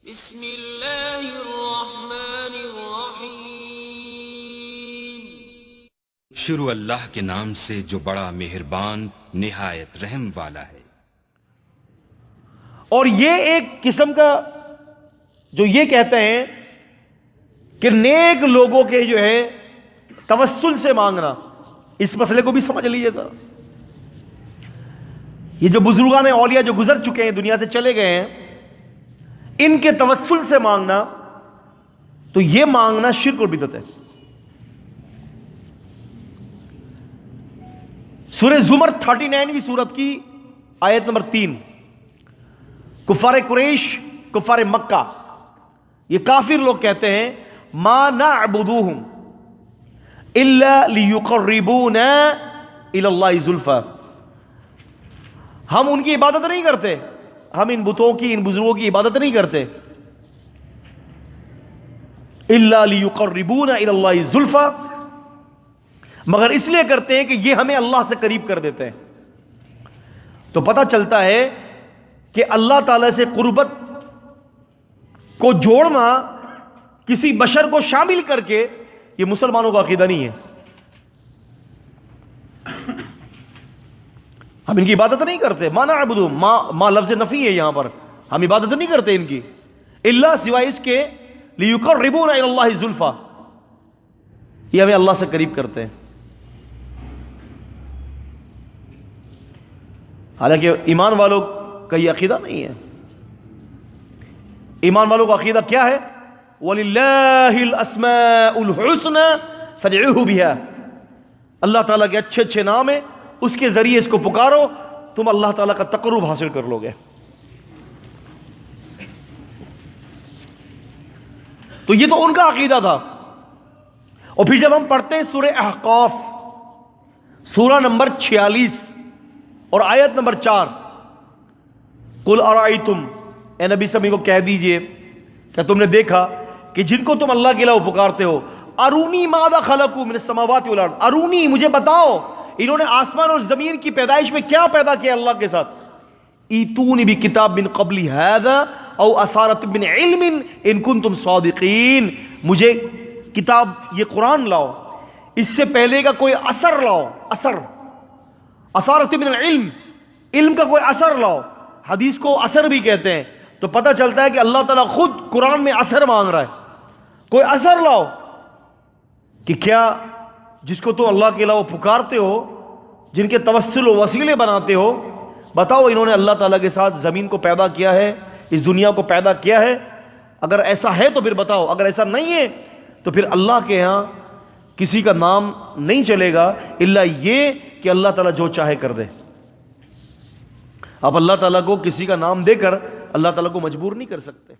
بسم اللہ الرحمن الرحیم۔ شروع اللہ کے نام سے جو بڑا مہربان نہایت رحم والا ہے۔ اور یہ ایک قسم کا جو یہ کہتے ہیں کہ نیک لوگوں کے جو ہے توسل سے مانگنا، اس مسئلے کو بھی سمجھ لیجیے ذرا۔ یہ جو بزرگان اولیاء جو گزر چکے ہیں، دنیا سے چلے گئے ہیں، ان کے توسل سے مانگنا، تو یہ مانگنا شرک اور بدعت ہے۔ سورہ زمر 39ویں سورت کی آیت نمبر 3، کفار قریش، کفار مکہ، یہ کافر لوگ کہتے ہیں ما نعبدوہم الا لیقربونا الی اللہ زلفی، ہم ان کی عبادت نہیں کرتے، ہم ان بتوں کی، ان بزرگوں کی عبادت نہیں کرتے، الا لیقربونا الی اللہ زلفی، مگر اس لیے کرتے ہیں کہ یہ ہمیں اللہ سے قریب کر دیتے ہیں۔ تو پتہ چلتا ہے کہ اللہ تعالی سے قربت کو جوڑنا کسی بشر کو شامل کر کے، یہ مسلمانوں کا عقیدہ نہیں ہے۔ ہم ان کی عبادت نہیں کرتے، ما نعبدو، ما لفظ نفی ہے یہاں پر، ہم عبادت نہیں کرتے ان کی، الا سوائے اس کے لیقربونا الی اللہ زلفی، یہ ہمیں اللہ سے قریب کرتے ہیں۔ حالانکہ ایمان والوں کا یہ عقیدہ نہیں ہے۔ ایمان والوں کا عقیدہ کیا ہے؟ وَلِلَّهِ الْأَسْمَاءُ الْحُسْنَى فَادْعُوهُ بِهَا، اللہ تعالیٰ کے اچھے اچھے نام ہیں، اس کے ذریعے اس کو پکارو، تم اللہ تعالیٰ کا تقرب حاصل کر لو گے۔ تو یہ تو ان کا عقیدہ تھا۔ اور پھر جب ہم پڑھتے ہیں سورہ احقاف، سورہ نمبر 46 اور آیت نمبر 4، قُلْ أَرَأَيْتُمْ، اے نبی صلی اللہ علیہ وسلم کو کہہ دیجئے، کیا تم نے دیکھا کہ جن کو تم اللہ کے علاوہ پکارتے ہو، ارونی ماذا خلقوا من السماوات والارض، ارونی، مجھے بتاؤ انہوں نے آسمان اور زمین کی پیدائش میں کیا پیدا کیا اللہ کے ساتھ، ایتونی بکتاب من قبل ھذا او اثارۃ من علم ان کنتم صادقین، مجھے کتاب یہ قرآن لاؤ، اس سے پہلے کا کوئی اثر لاؤ، اثر، اثارۃ من العلم، علم کا کوئی اثر لاؤ، حدیث کو اثر بھی کہتے ہیں۔ تو پتہ چلتا ہے کہ اللہ تعالیٰ خود قرآن میں اثر مانگ رہا ہے، کوئی اثر لاؤ کہ کیا جس کو تم اللہ کے علاوہ پکارتے ہو، جن کے توسل و وسیلے بناتے ہو، بتاؤ انہوں نے اللہ تعالیٰ کے ساتھ زمین کو پیدا کیا ہے، اس دنیا کو پیدا کیا ہے؟ اگر ایسا ہے تو پھر بتاؤ، اگر ایسا نہیں ہے تو پھر اللہ کے ہاں کسی کا نام نہیں چلے گا الا یہ کہ اللہ تعالیٰ جو چاہے کر دے۔ آپ اللہ تعالیٰ کو کسی کا نام دے کر اللہ تعالیٰ کو مجبور نہیں کر سکتے۔